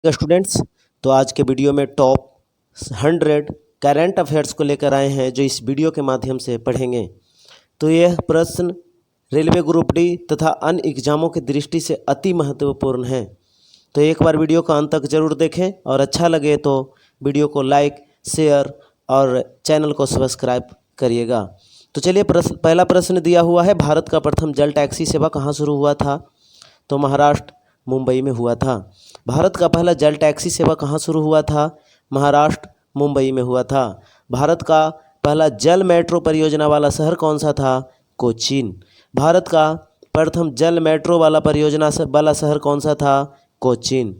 Students, तो आज के वीडियो में टॉप 100 करंट अफेयर्स को लेकर आए हैं जो इस वीडियो के माध्यम से पढ़ेंगे। तो यह प्रश्न रेलवे ग्रुप डी तथा अन्य एग्जामों की दृष्टि से अति महत्वपूर्ण है। तो एक बार वीडियो का अंत तक जरूर देखें और अच्छा लगे तो वीडियो को लाइक, शेयर और चैनल को सब्सक्राइब करिएगा। तो चलिए पहला प्रश्न दिया हुआ है, भारत का प्रथम जल टैक्सी सेवा कहाँ शुरू हुआ था? तो महाराष्ट्र मुंबई में हुआ था। भारत का पहला जल टैक्सी सेवा कहाँ शुरू हुआ था? महाराष्ट्र मुंबई में हुआ था। भारत का पहला जल मेट्रो परियोजना वाला शहर कौन सा था? कोचीन। भारत का प्रथम जल मेट्रो वाला परियोजना वाला शहर कौन सा था? कोचीन।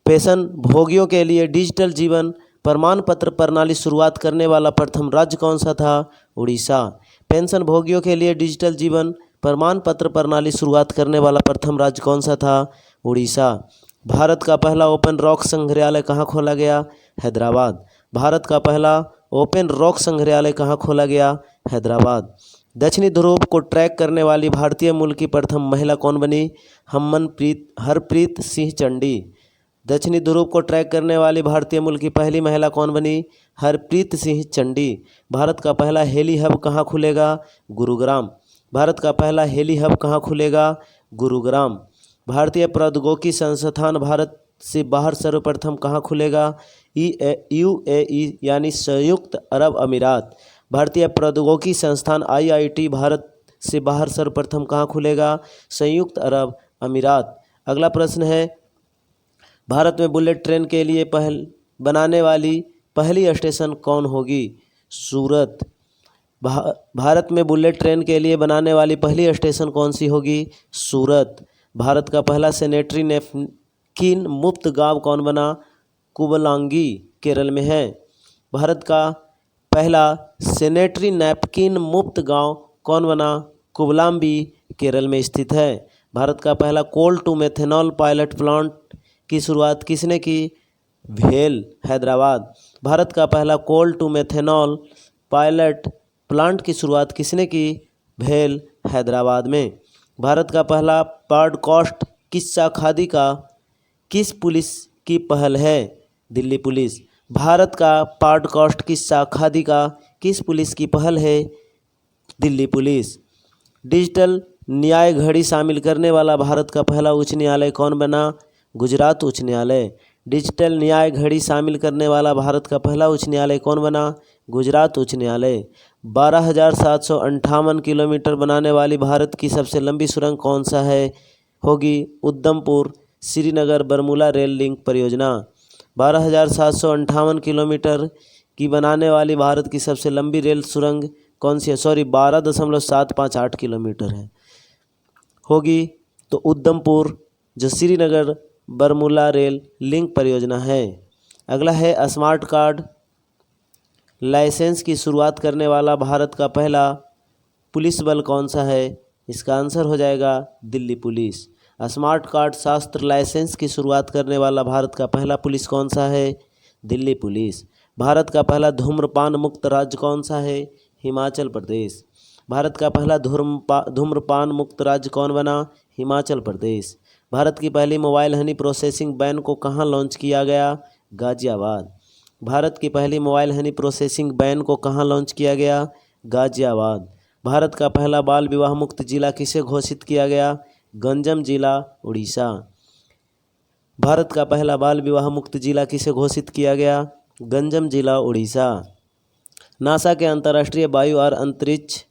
पेंशन भोगियों के लिए डिजिटल जीवन प्रमाण पत्र प्रणाली शुरुआत करने वाला प्रथम राज्य कौन सा था? उड़ीसा। पेंशन भोगियों के लिए डिजिटल जीवन प्रमाण पत्र प्रणाली शुरुआत करने वाला प्रथम राज्य कौन सा था? उड़ीसा। भारत का पहला ओपन रॉक संग्रहालय कहाँ खोला गया? हैदराबाद। भारत का पहला ओपन रॉक संग्रहालय कहाँ खोला गया? हैदराबाद। दक्षिणी ध्रुव को ट्रैक करने वाली भारतीय मूल की प्रथम महिला कौन बनी? हरप्रीत सिंह चंडी। दक्षिणी ध्रुव को ट्रैक करने वाली भारतीय मूल की पहली महिला कौन बनी? हरप्रीत सिंह चंडी। भारत का पहला हेली हब कहाँ खुलेगा? गुरुग्राम। भारत का पहला हेली हब कहाँ खुलेगा? गुरुग्राम। भारतीय प्रौद्योगिकी संस्थान भारत से बाहर सर्वप्रथम कहाँ खुलेगा? UAE यानी संयुक्त अरब अमीरात। भारतीय प्रौद्योगिकी संस्थान IIT भारत से बाहर सर्वप्रथम कहाँ खुलेगा? संयुक्त अरब अमीरात। अगला प्रश्न है, भारत में बुलेट ट्रेन के लिए बनाने वाली पहली स्टेशन कौन होगी? सूरत। भारत में बुलेट ट्रेन के लिए बनाने वाली पहली स्टेशन कौन सी होगी? सूरत। भारत का पहला सैनिटरी नैपकिन मुक्त गांव कौन बना? कुबलांगी केरल में है। भारत का पहला सैनिटरी नैपकिन मुक्त गांव कौन बना? कुबलाम्बी केरल में स्थित है। भारत का पहला कोल टू मेथनॉल पायलट प्लांट की शुरुआत किसने की? भेल, हैदराबाद। भारत का पहला कोल टू मेथनॉल पायलट प्लांट की शुरुआत किसने की? भेल, हैदराबाद में। भारत का पहला पॉडकास्ट किस्सा खादी का किस पुलिस की पहल है? दिल्ली पुलिस। भारत का पॉडकास्ट किस्सा खादी का किस पुलिस की पहल है? दिल्ली पुलिस। डिजिटल न्याय घड़ी शामिल करने वाला भारत का पहला उच्च न्यायालय कौन बना? गुजरात उच्च न्यायालय। डिजिटल न्याय घड़ी शामिल करने वाला भारत का पहला उच्च न्यायालय कौन बना? गुजरात उच्च न्यायालय। 12,758 किलोमीटर बनाने वाली भारत की सबसे लंबी सुरंग कौन सा है? होगी उधमपुर श्रीनगर बरमूला रेल लिंक परियोजना। 12,758 किलोमीटर की बनाने वाली भारत की सबसे लंबी रेल सुरंग कौन सी है? 12.758 किलोमीटर है, होगी तो उधमपुर जो श्रीनगर बरमूला रेल लिंक परियोजना है। अगला है, स्मार्ट कार्ड लाइसेंस की शुरुआत करने वाला भारत का पहला पुलिस बल कौन सा है? इसका आंसर हो जाएगा दिल्ली पुलिस। स्मार्ट कार्ड शास्त्र लाइसेंस की शुरुआत करने वाला भारत का पहला पुलिस कौन सा है? दिल्ली पुलिस। भारत का पहला धूम्रपान मुक्त राज्य कौन सा है? हिमाचल प्रदेश। भारत का पहला धूम्रपान मुक्त राज्य कौन बना? हिमाचल प्रदेश। भारत की पहली मोबाइल हनी प्रोसेसिंग वैन को कहाँ लॉन्च किया गया? गाजियाबाद। भारत की पहली मोबाइल हनी प्रोसेसिंग वैन को कहाँ लॉन्च किया गया? गाजियाबाद। भारत का पहला बाल विवाह मुक्त जिला किसे घोषित किया गया? गंजम जिला, उड़ीसा। भारत का पहला बाल विवाह मुक्त जिला किसे घोषित किया गया? गंजम जिला, उड़ीसा। नासा के अंतर्राष्ट्रीय वायु और अंतरिक्ष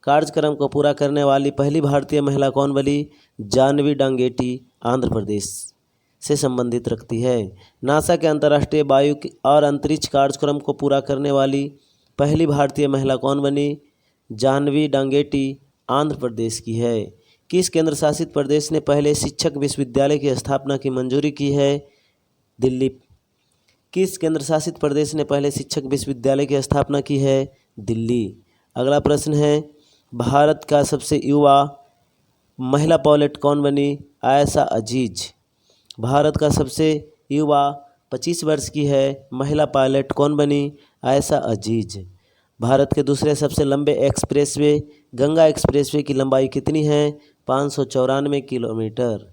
कार्यक्रम को पूरा करने वाली पहली भारतीय महिला कौन बनी? जानवी डांगेटी, आंध्र प्रदेश से संबंधित रखती है। नासा के अंतर्राष्ट्रीय वायु और अंतरिक्ष कार्यक्रम को पूरा करने वाली पहली भारतीय महिला कौन बनी? जानवी डांगेटी, आंध्र प्रदेश की है। किस केंद्र शासित प्रदेश ने पहले शिक्षक विश्वविद्यालय की स्थापना की मंजूरी की है? दिल्ली। किस केंद्र शासित प्रदेश ने पहले शिक्षक विश्वविद्यालय की स्थापना की है? दिल्ली। अगला प्रश्न है, भारत का सबसे युवा महिला पायलट कौन बनी? आयशा अजीज। भारत का सबसे युवा 25 वर्ष की है महिला पायलट कौन बनी? आयशा अजीज। भारत के दूसरे सबसे लंबे एक्सप्रेसवे गंगा एक्सप्रेसवे की लंबाई कितनी है? 594 किलोमीटर।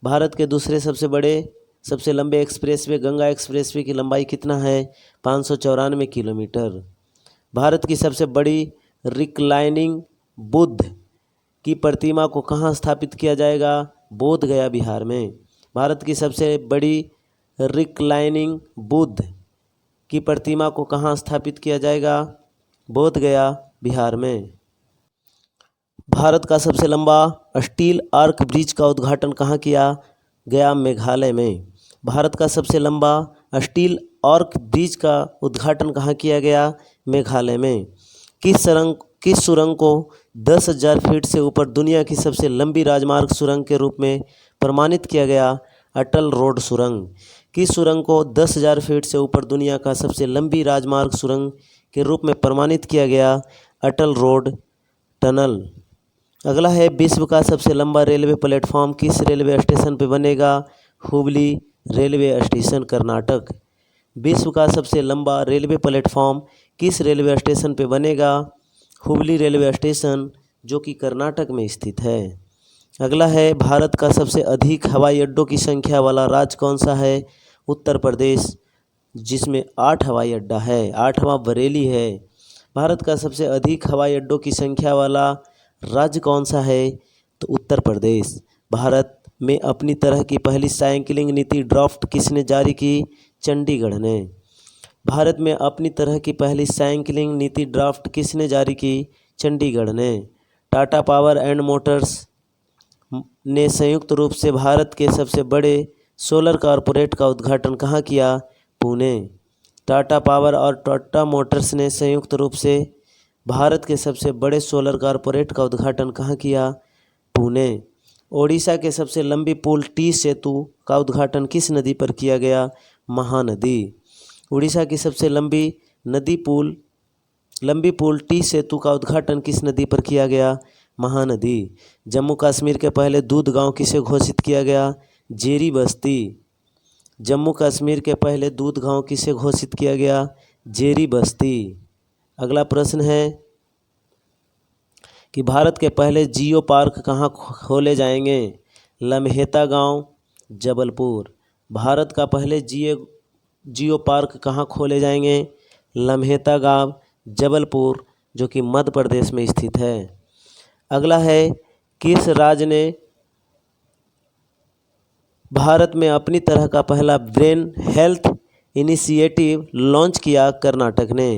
भारत के दूसरे सबसे बड़े सबसे लंबे एक्सप्रेसवे गंगा एक्सप्रेसवे की लंबाई कितना है? 594 किलोमीटर। भारत की सबसे बड़ी रिक्लाइनिंग बुद्ध की प्रतिमा को कहाँ स्थापित किया जाएगा? बोध गया बिहार में। भारत की सबसे बड़ी रिक्लाइनिंग बुद्ध की प्रतिमा को कहाँ स्थापित किया जाएगा? बोध गया बिहार में। भारत का सबसे लंबा स्टील आर्क ब्रिज का उद्घाटन कहाँ किया गया? मेघालय में। भारत का सबसे लंबा स्टील आर्क ब्रिज का उद्घाटन कहाँ किया गया? मेघालय में। किस सुरंग को 10,000 फीट से ऊपर दुनिया की सबसे लंबी राजमार्ग सुरंग के रूप में प्रमाणित किया गया? अटल रोड सुरंग। किस सुरंग को 10,000 फीट से ऊपर दुनिया का सबसे लंबी राजमार्ग सुरंग के रूप में प्रमाणित किया गया? अटल रोड टनल। अगला है, विश्व का सबसे लंबा रेलवे प्लेटफॉर्म किस रेलवे स्टेशन पर बनेगा? Hubli railway station, Karnataka. विश्व का सबसे लंबा रेलवे प्लेटफॉर्म किस रेलवे स्टेशन पर बनेगा? हुबली रेलवे स्टेशन, जो कि कर्नाटक में स्थित है। अगला है, भारत का सबसे अधिक हवाई अड्डों की संख्या वाला राज्य कौन सा है? उत्तर प्रदेश, जिसमें 8 हवाई अड्डा है। 8वां बरेली है। भारत का सबसे अधिक हवाई अड्डों की संख्या वाला राज्य कौन सा है? तो उत्तर प्रदेश। भारत में अपनी तरह की पहली साइकिलिंग नीति ड्राफ्ट किसने जारी की? चंडीगढ़ ने। भारत में अपनी तरह की पहली साइकिलिंग नीति ड्राफ्ट किसने जारी की? चंडीगढ़ ने। टाटा पावर एंड मोटर्स ने संयुक्त रूप से भारत के सबसे बड़े सोलर कॉरपोरेट का उद्घाटन कहाँ किया? पुणे। टाटा पावर और टाटा मोटर्स ने संयुक्त रूप से भारत के सबसे बड़े सोलर कॉरपोरेट का उद्घाटन कहाँ किया? पुणे। ओडिशा के सबसे लंबी पुल टी सेतु का उद्घाटन किस नदी पर किया गया? महानदी। उड़ीसा की सबसे लंबी पुल टी सेतु का उद्घाटन किस नदी पर किया गया? महानदी। जम्मू कश्मीर के पहले दूध गांव किसे घोषित किया गया? जेरी बस्ती। जम्मू कश्मीर के पहले दूध गांव किसे घोषित किया गया? जेरी बस्ती। अगला प्रश्न है कि भारत के पहले जियो पार्क कहाँ खोले जाएंगे? लम्हेता गांव, जबलपुर। भारत का पहले जियो पार्क कहाँ खोले जाएंगे? लम्हेता गांव, जबलपुर, जो कि मध्य प्रदेश में स्थित है। अगला है, किस राज्य ने भारत में अपनी तरह का पहला ब्रेन हेल्थ इनिशिएटिव लॉन्च किया? कर्नाटक ने।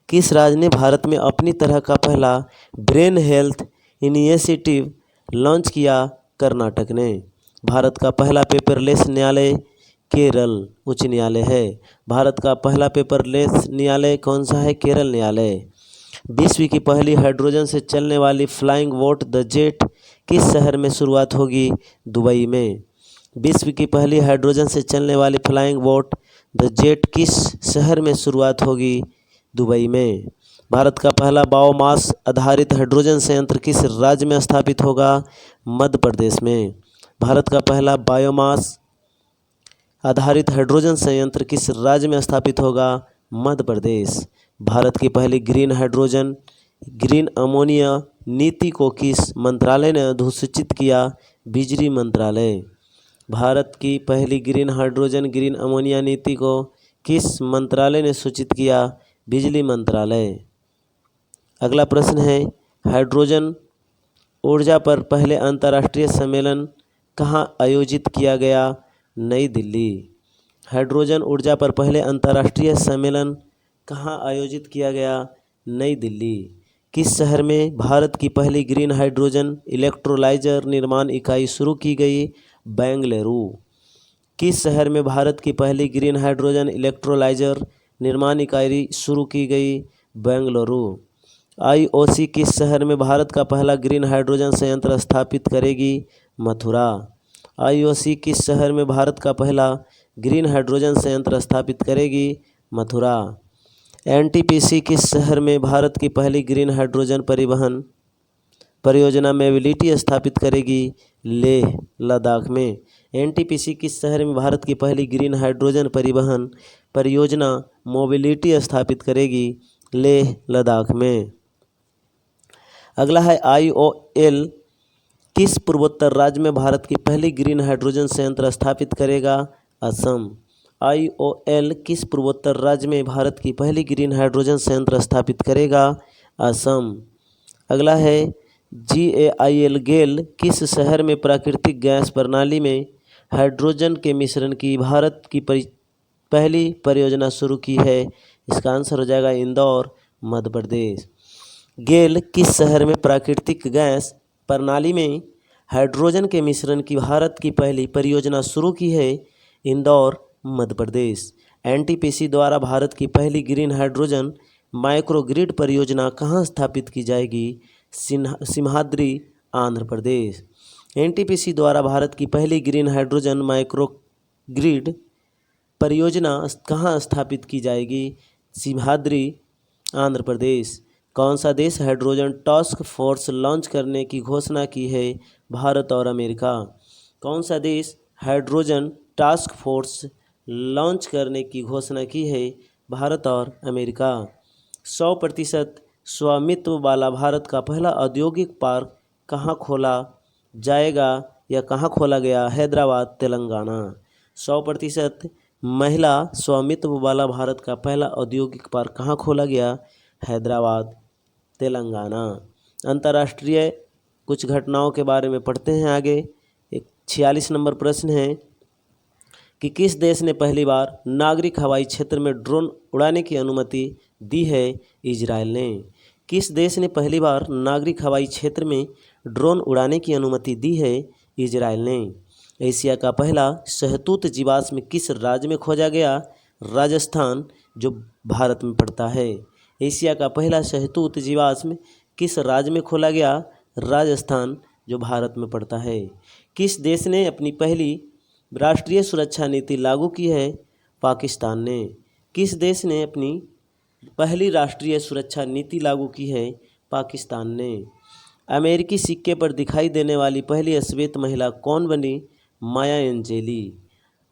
किस राज्य ने भारत में अपनी तरह का पहला ब्रेन हेल्थ इनिशिएटिव लॉन्च किया? कर्नाटक ने। भारत का पहला पेपरलेस न्यायालय केरल उच्च न्यायालय है। भारत का पहला पेपरलेस न्यायालय कौन सा है? केरल न्यायालय। विश्व की पहली हाइड्रोजन से चलने वाली फ्लाइंग बोट द जेट किस शहर में शुरुआत होगी? दुबई में। विश्व की पहली हाइड्रोजन से चलने वाली फ्लाइंग बोट द जेट किस शहर में शुरुआत होगी? दुबई में। भारत का पहला बायोमास आधारित हाइड्रोजन संयंत्र किस राज्य में स्थापित होगा? मध्य प्रदेश में। भारत का पहला बायोमास आधारित हाइड्रोजन संयंत्र किस राज्य में स्थापित होगा? मध्य प्रदेश। भारत की पहली ग्रीन अमोनिया नीति को किस मंत्रालय ने अधिसूचित किया? बिजली मंत्रालय। भारत की पहली ग्रीन अमोनिया नीति को किस मंत्रालय ने सूचित किया? बिजली मंत्रालय। अगला प्रश्न है, हाइड्रोजन ऊर्जा पर पहले अंतर्राष्ट्रीय सम्मेलन कहाँ आयोजित किया गया? नई दिल्ली। हाइड्रोजन ऊर्जा पर पहले अंतर्राष्ट्रीय सम्मेलन कहाँ आयोजित किया गया? नई दिल्ली। किस शहर में भारत की पहली ग्रीन हाइड्रोजन इलेक्ट्रोलाइजर निर्माण इकाई शुरू की गई? बेंगलुरु। किस शहर में भारत की पहली ग्रीन हाइड्रोजन इलेक्ट्रोलाइजर निर्माण इकाई शुरू की गई? बेंगलुरु। आईओसी किस शहर में भारत का पहला ग्रीन हाइड्रोजन संयंत्र स्थापित करेगी? मथुरा। आईओसी किस शहर में भारत का पहला ग्रीन हाइड्रोजन संयंत्र स्थापित करेगी? मथुरा। एनटीपीसी किस शहर में भारत की पहली ग्रीन हाइड्रोजन परिवहन परियोजना मोबिलिटी स्थापित करेगी? लेह लद्दाख में। एनटीपीसी किस शहर में भारत की पहली ग्रीन हाइड्रोजन परिवहन परियोजना मोबिलिटी स्थापित करेगी? लेह लद्दाख में। अगला है, आईओएल किस पूर्वोत्तर राज्य में भारत की पहली ग्रीन हाइड्रोजन संयंत्र स्थापित करेगा? असम। IOL किस पूर्वोत्तर राज्य में भारत की पहली ग्रीन हाइड्रोजन संयंत्र स्थापित करेगा? असम। अगला है GAIL गेल किस शहर में प्राकृतिक गैस प्रणाली में हाइड्रोजन के मिश्रण की भारत की पहली परियोजना शुरू की है? इसका आंसर हो जाएगा इंदौर, मध्य प्रदेश। गेल किस शहर में प्राकृतिक गैस प्रणाली में हाइड्रोजन के मिश्रण की भारत की पहली परियोजना शुरू की है? इंदौर, मध्य प्रदेश। NTPC द्वारा भारत की पहली ग्रीन हाइड्रोजन माइक्रोग्रिड परियोजना कहाँ स्थापित की जाएगी? सिमहाद्री, आंध्र प्रदेश। NTPC द्वारा भारत की पहली ग्रीन हाइड्रोजन माइक्रोग्रिड परियोजना कहाँ स्थापित की जाएगी? सिमहाद्री, आंध्र प्रदेश। कौन सा देश हाइड्रोजन टास्क फोर्स लॉन्च करने की घोषणा की है? भारत और अमेरिका। कौन सा देश हाइड्रोजन टास्क फोर्स लॉन्च करने की घोषणा की है? भारत और अमेरिका। 100% स्वामित्व वाला भारत का पहला औद्योगिक पार्क कहाँ खोला जाएगा या कहाँ खोला गया? हैदराबाद, तेलंगाना। 100% महिला स्वामित्व वाला भारत का पहला औद्योगिक पार्क कहाँ खोला गया? हैदराबाद, तेलंगाना। अंतर्राष्ट्रीय कुछ घटनाओं के बारे में पढ़ते हैं आगे। एक 46 नंबर प्रश्न है कि किस देश ने पहली बार नागरिक हवाई क्षेत्र में ड्रोन उड़ाने की अनुमति दी है? इजराइल ने। किस देश ने पहली बार नागरिक हवाई क्षेत्र में ड्रोन उड़ाने की अनुमति दी है? इजराइल ने। एशिया का पहला शहतूत जीवाश्म किस राज्य में खोजा गया? राजस्थान, जो भारत में पड़ता है। एशिया का पहला शहतूत जीवाश्म किस राज्य में खोला गया? राजस्थान, जो भारत में पड़ता है। किस देश ने अपनी पहली राष्ट्रीय सुरक्षा नीति लागू की है? पाकिस्तान ने। किस देश ने अपनी पहली राष्ट्रीय सुरक्षा नीति लागू की है? पाकिस्तान ने। अमेरिकी सिक्के पर दिखाई देने वाली पहली श्वेत महिला कौन बनी? माया एंजेली।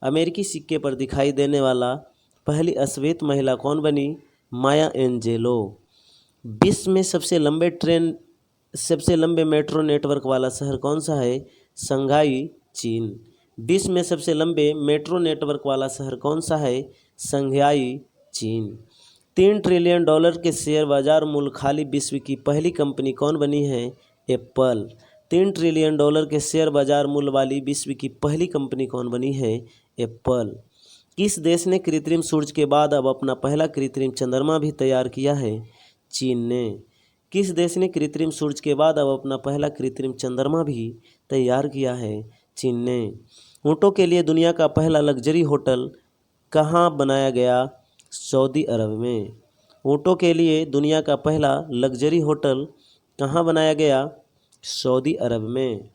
अमेरिकी सिक्के पर दिखाई देने वाला पहली श्वेत महिला कौन बनी? माया एंजेलो। विश्व में सबसे लंबे मेट्रो नेटवर्क वाला शहर कौन सा है? शंघाई, चीन। विश्व में सबसे लंबे मेट्रो नेटवर्क वाला शहर कौन सा है? शंघाई, चीन। $3 ट्रिलियन के शेयर बाजार मूल्य खाली विश्व की पहली कंपनी कौन बनी है? एप्पल। $3 ट्रिलियन के शेयर बाजार मूल्य वाली विश्व की पहली कंपनी कौन बनी है? एप्पल। किस देश ने कृत्रिम सूरज के बाद अब अपना पहला कृत्रिम चंद्रमा भी तैयार किया है? चीन ने। किस देश ने कृत्रिम सूरज के बाद अब अपना पहला कृत्रिम चंद्रमा भी तैयार किया है? चीन ने। ऊँटों के लिए दुनिया का पहला लग्जरी होटल कहाँ बनाया गया? सऊदी अरब में। ऊँटों के लिए दुनिया का पहला लग्जरी होटल कहाँ बनाया गया? सऊदी अरब में।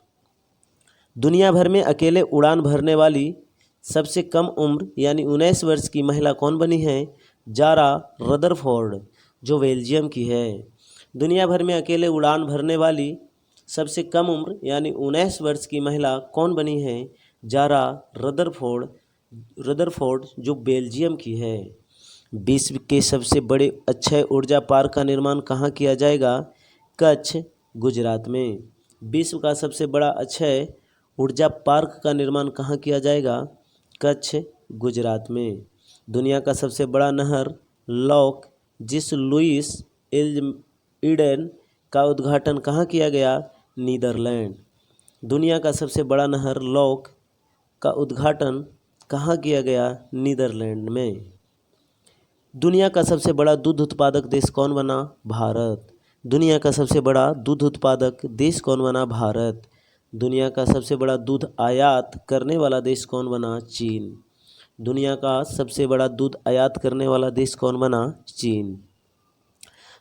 दुनिया भर में अकेले उड़ान भरने वाली सबसे कम उम्र यानी 19 वर्ष की महिला कौन बनी है? जारा रदरफोर्ड, जो बेल्जियम की है। दुनिया भर में अकेले उड़ान भरने वाली सबसे कम उम्र यानी 19 वर्ष की महिला कौन बनी है? जारा रदरफोर्ड, जो बेल्जियम की है। विश्व के सबसे बड़े अक्षय ऊर्जा पार्क का निर्माण कहाँ किया जाएगा? कच्छ, गुजरात में। विश्व का सबसे बड़ा अक्षय ऊर्जा पार्क का निर्माण कहाँ किया जाएगा? कच्छ, गुजरात में। दुनिया का सबसे बड़ा नहर लॉक जिस लुइस ईडन का उद्घाटन कहाँ किया गया? नीदरलैंड। दुनिया का सबसे बड़ा नहर लॉक का उद्घाटन कहाँ किया गया? नीदरलैंड में। दुनिया का सबसे बड़ा दूध उत्पादक देश कौन बना? भारत। दुनिया का सबसे बड़ा दूध उत्पादक देश कौन बना? भारत। दुनिया का सबसे बड़ा दूध आयात करने वाला देश कौन बना? चीन। दुनिया का सबसे बड़ा दूध आयात करने वाला देश कौन बना? चीन।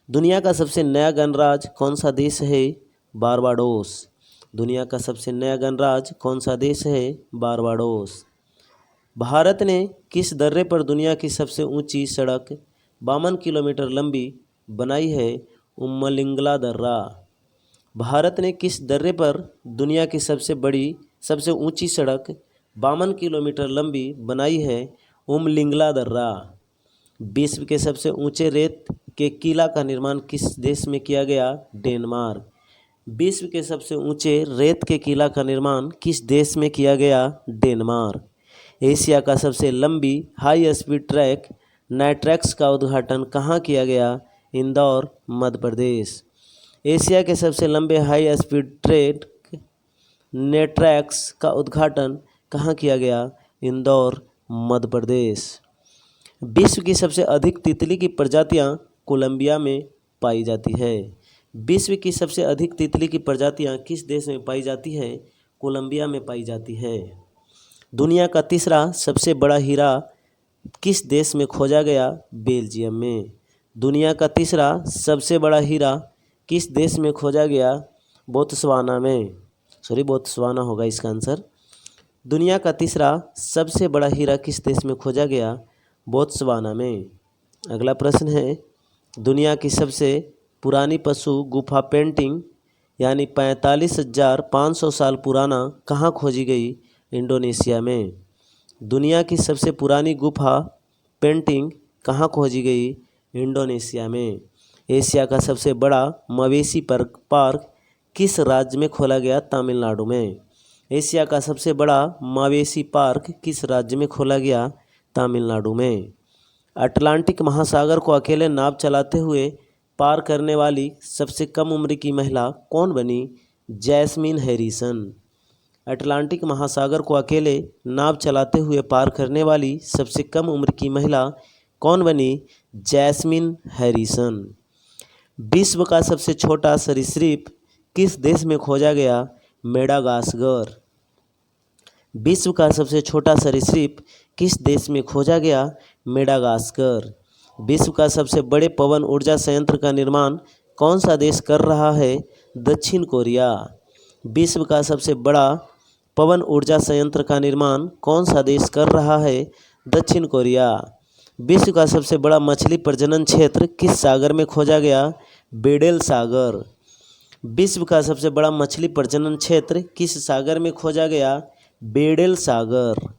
दुनिया का सबसे नया गणराज्य कौन सा देश है? बारबाडोस। दुनिया का सबसे नया गणराज्य कौन सा देश है? बारबाडोस। भारत ने किस दर्रे पर दुनिया की सबसे ऊंची सड़क 52 किलोमीटर लंबी बनाई है? उम्मलिंगला दर्रा। भारत ने किस दर्रे पर दुनिया की सबसे ऊंची सड़क 52 किलोमीटर लंबी बनाई है? उम्मलिंगला दर्रा। विश्व के सबसे ऊंचे रेत के किला का निर्माण किस देश में किया गया? डेनमार्क। विश्व के सबसे ऊंचे रेत के किला का निर्माण किस देश में किया गया? डेनमार्क। एशिया का सबसे लंबी हाई स्पीड ट्रैक नाइट्रैक्स का उद्घाटन कहाँ किया गया? इंदौर, मध्य प्रदेश। एशिया के सबसे लंबे हाई स्पीड ट्रेन नेट्रैक्स का उद्घाटन कहाँ किया गया? इंदौर, मध्य प्रदेश। विश्व की सबसे अधिक तितली की प्रजातियाँ कोलंबिया में पाई जाती है। विश्व की सबसे अधिक तितली की प्रजातियाँ किस देश में पाई जाती है? कोलंबिया में पाई जाती है। दुनिया का तीसरा सबसे बड़ा हीरा किस देश में खोजा गया? बेल्जियम में। दुनिया का तीसरा सबसे बड़ा हीरा किस देश में खोजा गया? बोत्सवाना में। बोत्सवाना होगा इसका आंसर। दुनिया का तीसरा सबसे बड़ा हीरा किस देश में खोजा गया? बोत्सवाना में। अगला प्रश्न है, दुनिया की सबसे पुरानी पशु गुफा पेंटिंग यानी 45,500 साल पुराना कहाँ खोजी गई? इंडोनेशिया में। दुनिया की सबसे पुरानी गुफा पेंटिंग कहाँ खोजी गई? इंडोनेशिया में। एशिया का सबसे बड़ा मवेशी पार्क किस राज्य में खोला गया? तमिलनाडु में। एशिया का सबसे बड़ा मवेशी पार्क किस राज्य में खोला गया? तमिलनाडु में। अटलांटिक महासागर को अकेले नाव चलाते हुए पार करने वाली सबसे कम उम्र की महिला कौन बनी? Jasmine Harrison. अटलांटिक महासागर को अकेले नाव चलाते हुए पार करने वाली सबसे कम उम्र की महिला कौन बनी? Jasmine Harrison. विश्व का सबसे छोटा सरीसृप किस देश में खोजा गया? मेडागास्कर। विश्व का सबसे छोटा सरीसृप किस देश में खोजा गया? मेडागास्कर। विश्व का सबसे बड़े पवन ऊर्जा संयंत्र का निर्माण कौन सा देश कर रहा है? दक्षिण कोरिया। विश्व का सबसे बड़ा पवन ऊर्जा संयंत्र का निर्माण कौन सा देश कर रहा है? दक्षिण कोरिया। विश्व का सबसे बड़ा मछली प्रजनन क्षेत्र किस सागर में खोजा गया? बेडेल सागर। विश्व का सबसे बड़ा मछली प्रजनन क्षेत्र किस सागर में खोजा गया? बेडेल सागर।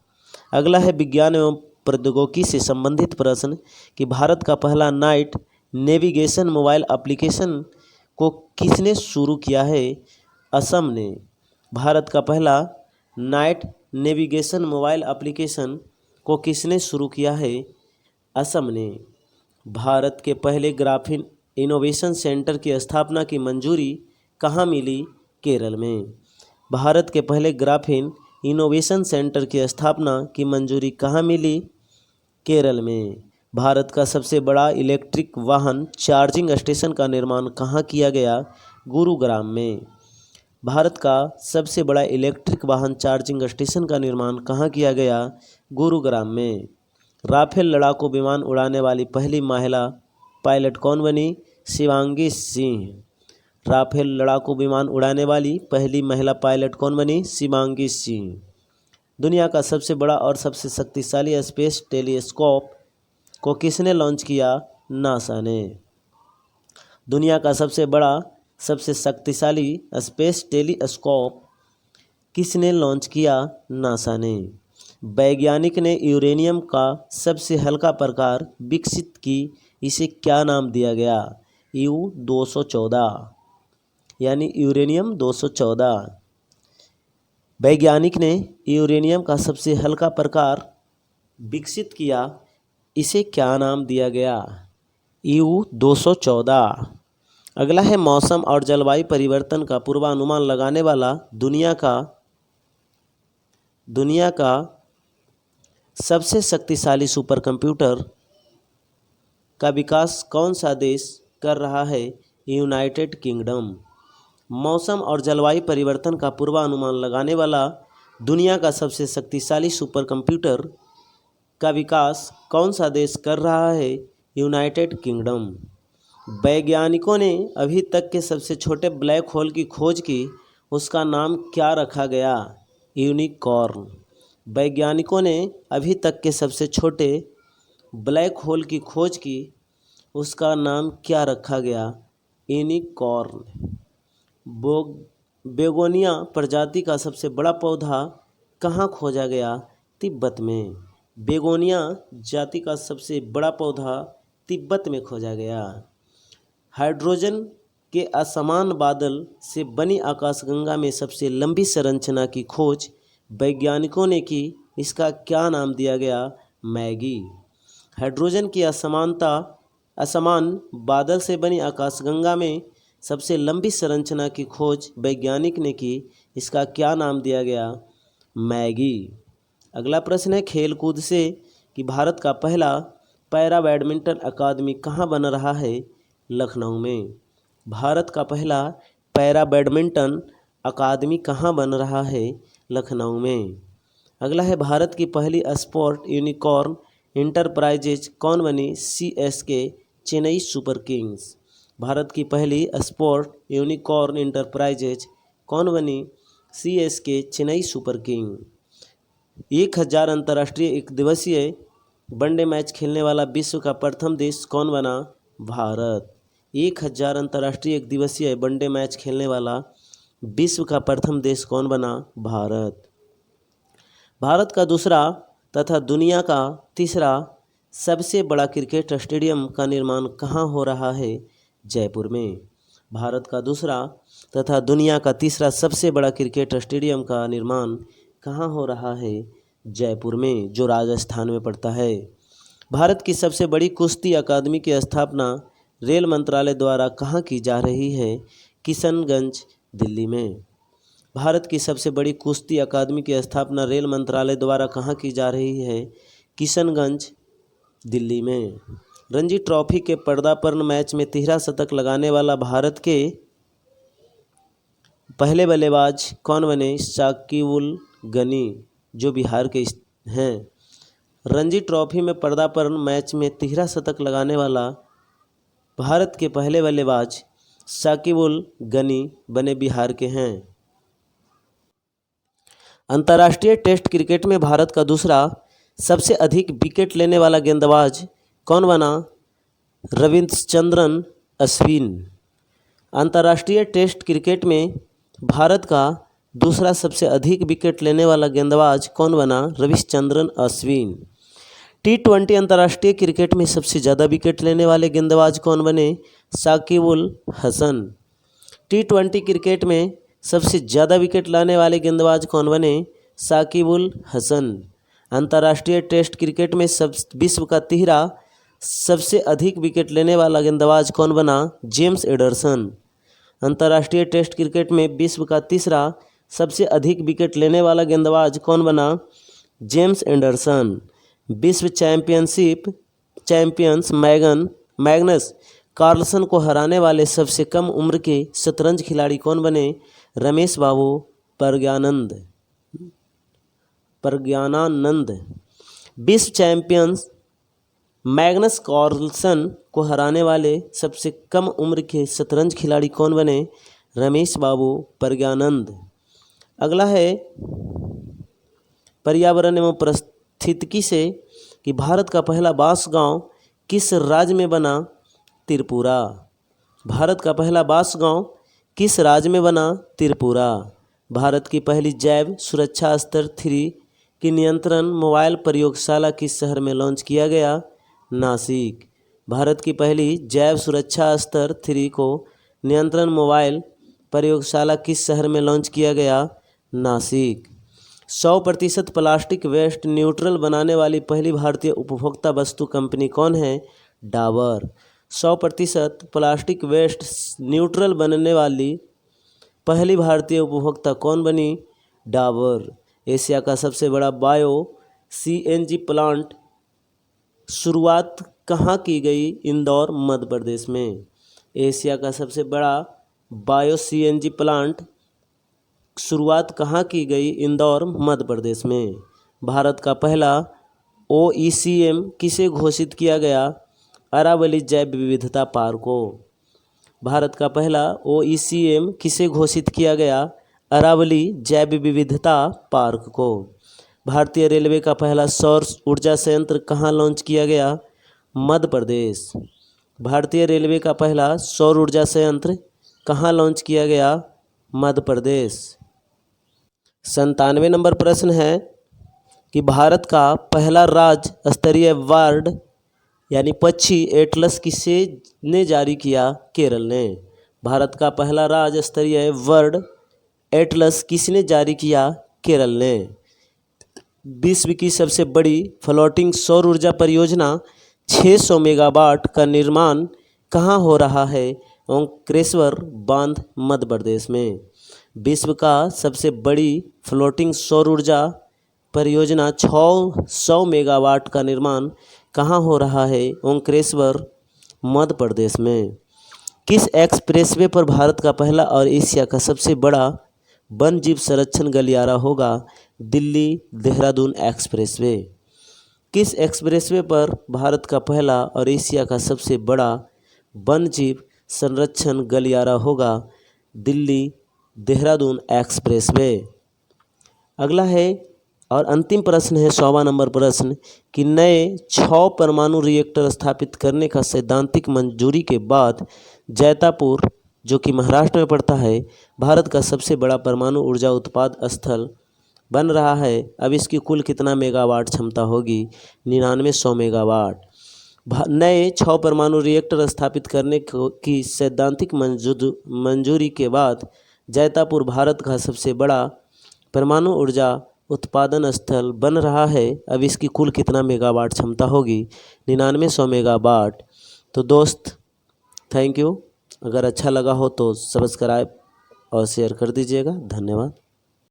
अगला है विज्ञान एवं प्रौद्योगिकी से संबंधित प्रश्न कि भारत का पहला नाइट नेविगेशन मोबाइल एप्लीकेशन को किसने शुरू किया है? असम ने। भारत का पहला नाइट नेविगेशन मोबाइल एप्लीकेशन को किसने शुरू किया है? असम ने। भारत के पहले ग्राफीन इनोवेशन सेंटर की स्थापना की मंजूरी कहाँ मिली? केरल में। भारत के पहले ग्राफीन इनोवेशन सेंटर की स्थापना की मंजूरी कहाँ मिली? केरल में। भारत का सबसे बड़ा इलेक्ट्रिक वाहन चार्जिंग स्टेशन का निर्माण कहाँ किया गया? गुरुग्राम में। भारत का सबसे बड़ा इलेक्ट्रिक वाहन चार्जिंग स्टेशन का निर्माण कहाँ किया गया? गुरुग्राम में। राफेल लड़ाकू विमान उड़ाने वाली पहली महिला पायलट कौन बनी? शिवांगी सिंह। राफेल लड़ाकू विमान उड़ाने वाली पहली महिला पायलट कौन बनी? शिवांगी सिंह। दुनिया का सबसे बड़ा और सबसे शक्तिशाली स्पेस टेलीस्कोप को किसने लॉन्च किया? नासा ने। दुनिया का सबसे बड़ा सबसे शक्तिशाली स्पेस टेलीस्कोप किसने लॉन्च किया? नासा ने। वैज्ञानिक ने यूरेनियम का सबसे हल्का प्रकार विकसित की, इसे क्या नाम दिया गया? U-214 यानी यूरेनियम 214। वैज्ञानिक ने यूरेनियम का सबसे हल्का प्रकार विकसित किया, इसे क्या नाम दिया गया? U-214। अगला है मौसम और जलवायु परिवर्तन का पूर्वानुमान लगाने वाला दुनिया का सबसे शक्तिशाली सुपर कंप्यूटर का विकास कौन सा देश कर रहा है? United kingdom. मौसम और जलवायु परिवर्तन का पूर्वानुमान लगाने वाला दुनिया का सबसे शक्तिशाली सुपर कंप्यूटर का विकास कौन सा देश कर रहा है? United kingdom. वैज्ञानिकों ने अभी तक के सबसे छोटे ब्लैक होल की खोज की, उसका नाम क्या रखा गया? यूनिकॉर्न। वैज्ञानिकों ने अभी तक के सबसे छोटे ब्लैक होल की खोज की, उसका नाम क्या रखा गया? यूनिकॉर्न। बेगोनिया प्रजाति का सबसे बड़ा पौधा कहाँ खोजा गया? तिब्बत में। बेगोनिया जाति का सबसे बड़ा पौधा तिब्बत में खोजा गया। हाइड्रोजन के असमान बादल से बनी आकाशगंगा में सबसे लंबी संरचना की खोज वैज्ञानिकों ने की, इसका क्या नाम दिया गया? मैगी। हाइड्रोजन की असमान बादल से बनी आकाशगंगा में सबसे लंबी संरचना की खोज वैज्ञानिक ने की, इसका क्या नाम दिया गया? मैगी। अगला प्रश्न है खेल कूद से कि भारत का पहला पैरा बैडमिंटन अकादमी कहाँ बन रहा है? लखनऊ में। भारत का पहला पैरा बैडमिंटन अकादमी कहाँ बन रहा है? लखनऊ में। अगला है भारत की पहली स्पोर्ट यूनिकॉर्न इंटरप्राइजेज कौन बनी? CSK Chennai super Kings. Bharat की पहली स्पोर्ट यूनिकॉर्न इंटरप्राइजेज कौन बनी? CSK Chennai super king. 1000 अंतर्राष्ट्रीय एक दिवसीय वनडे मैच खेलने वाला विश्व का प्रथम देश कौन बना? भारत। 1000 अंतर्राष्ट्रीय एक दिवसीय वनडे मैच खेलने वाला विश्व का प्रथम देश कौन बना? भारत। भारत का दूसरा तथा दुनिया का तीसरा सबसे बड़ा क्रिकेट स्टेडियम का निर्माण कहाँ हो रहा है? जयपुर में। भारत का दूसरा तथा दुनिया का तीसरा सबसे बड़ा क्रिकेट स्टेडियम का निर्माण कहाँ हो रहा है? जयपुर में, जो राजस्थान में पड़ता है। भारत की सबसे बड़ी कुश्ती अकादमी की स्थापना रेल मंत्रालय द्वारा कहाँ की जा रही है? किशनगंज, दिल्ली में। भारत की सबसे बड़ी कुश्ती अकादमी की स्थापना रेल मंत्रालय द्वारा कहाँ की जा रही है? किशनगंज, दिल्ली में। रणजी ट्रॉफी के पदार्पण मैच में तिहरा शतक लगाने वाला भारत के पहले बल्लेबाज कौन बने? शाकिबुल गनी, जो बिहार के हैं। रणजी ट्रॉफी में पदार्पण मैच में तिहरा शतक लगाने वाला भारत के पहले बल्लेबाज शाकिबुल गनी बने बिहार के हैं। अंतर्राष्ट्रीय टेस्ट क्रिकेट में भारत का दूसरा सबसे अधिक विकेट लेने वाला गेंदबाज कौन बना? रविचंद्रन अश्विन। अंतर्राष्ट्रीय टेस्ट क्रिकेट में भारत का दूसरा सबसे अधिक विकेट लेने वाला गेंदबाज कौन बना? रविचंद्रन अश्विन। T20 अंतर्राष्ट्रीय क्रिकेट में सबसे ज़्यादा विकेट लेने वाले गेंदबाज कौन बने? साकिबुल हसन। T20 क्रिकेट में सबसे ज़्यादा विकेट लाने वाले गेंदबाज कौन बने? साकिबुल हसन। अंतर्राष्ट्रीय टेस्ट क्रिकेट में विश्व का तिहरा सबसे अधिक विकेट लेने वाला गेंदबाज कौन बना? James Anderson. अंतर्राष्ट्रीय टेस्ट क्रिकेट में विश्व का तीसरा सबसे अधिक विकेट लेने वाला गेंदबाज कौन बना? James Anderson. विश्व चैंपियंस मैग्नस कार्लसन को हराने वाले सबसे कम उम्र के शतरंज खिलाड़ी कौन बने? रमेश बाबू प्रज्ञानानंद। विश्व चैंपियंस मैग्नस कार्लसन को हराने वाले सबसे कम उम्र के शतरंज खिलाड़ी कौन बने? रमेश बाबू प्रज्ञानंद। अगला है पर्यावरण एवं पारिस्थितिकी से कि भारत का पहला बांस गांव किस राज्य में बना? त्रिपुरा। भारत का पहला बांस गांव किस राज्य में बना? त्रिपुरा। भारत की पहली जैव सुरक्षा स्तर 3 की नियंत्रण मोबाइल प्रयोगशाला किस शहर में लॉन्च किया गया? नासिक। भारत की पहली जैव सुरक्षा स्तर 3 को नियंत्रण मोबाइल प्रयोगशाला किस शहर में लॉन्च किया गया? नासिक। 100% प्लास्टिक वेस्ट न्यूट्रल बनाने वाली पहली भारतीय उपभोक्ता वस्तु कंपनी कौन है? डाबर। 100% प्लास्टिक वेस्ट न्यूट्रल बनने वाली पहली भारतीय उपभोक्ता कौन बनी? डाबर। एशिया का सबसे बड़ा बायो CNG प्लांट शुरुआत कहाँ की गई? इंदौर, मध्य प्रदेश में। एशिया का सबसे बड़ा बायो CNG प्लांट शुरुआत कहाँ की गई? इंदौर, मध्य प्रदेश में। भारत का पहला OECM किसे घोषित किया गया? अरावली जैव विविधता पार्क को। भारत का पहला OECM किसे घोषित किया गया? अरावली जैव विविधता पार्क को। भारतीय रेलवे का पहला सौर ऊर्जा संयंत्र कहाँ लॉन्च किया गया? मध्य प्रदेश। भारतीय रेलवे का पहला सौर ऊर्जा संयंत्र कहाँ लॉन्च किया गया? मध्य प्रदेश। 97 नंबर प्रश्न है कि भारत का पहला राज्य स्तरीय वार्ड यानी पक्षी एटलस किसे ने जारी किया? केरल ने। भारत का पहला राज्य स्तरीय वर्ड एटलस किसने जारी किया? केरल ने। विश्व की सबसे बड़ी फ्लोटिंग सौर ऊर्जा परियोजना 600 मेगावाट का निर्माण कहाँ हो रहा है? ओंकारेश्वर बांध मध्य प्रदेश में। विश्व का सबसे बड़ी फ्लोटिंग सौर ऊर्जा परियोजना 600 मेगावाट का निर्माण कहाँ हो रहा है? ओंकारेश्वर मध्य प्रदेश में। किस एक्सप्रेसवे पर भारत का पहला और एशिया का सबसे बड़ा वन जीव संरक्षण गलियारा होगा? दिल्ली देहरादून एक्सप्रेसवे। किस एक्सप्रेसवे पर भारत का पहला और एशिया का सबसे बड़ा वन जीव संरक्षण गलियारा होगा? दिल्ली देहरादून एक्सप्रेसवे। अगला है और अंतिम प्रश्न है 100वां नंबर प्रश्न कि नए 6 परमाणु रिएक्टर स्थापित करने का सैद्धांतिक मंजूरी के बाद जैतापुर, जो कि महाराष्ट्र में पड़ता है, भारत का सबसे बड़ा परमाणु ऊर्जा उत्पाद स्थल बन रहा है। अब इसकी कुल कितना मेगावाट क्षमता होगी? 9900 मेगावाट। नए 6 परमाणु रिएक्टर स्थापित करने की सैद्धांतिक मंजूरी के बाद जैतापुर भारत का सबसे बड़ा परमाणु ऊर्जा उत्पादन स्थल बन रहा है। अब इसकी कुल कितना मेगावाट क्षमता होगी? 9900 मेगावाट। तो दोस्त थैंक यू। अगर अच्छा लगा हो तो सब्सक्राइब और शेयर कर दीजिएगा। धन्यवाद।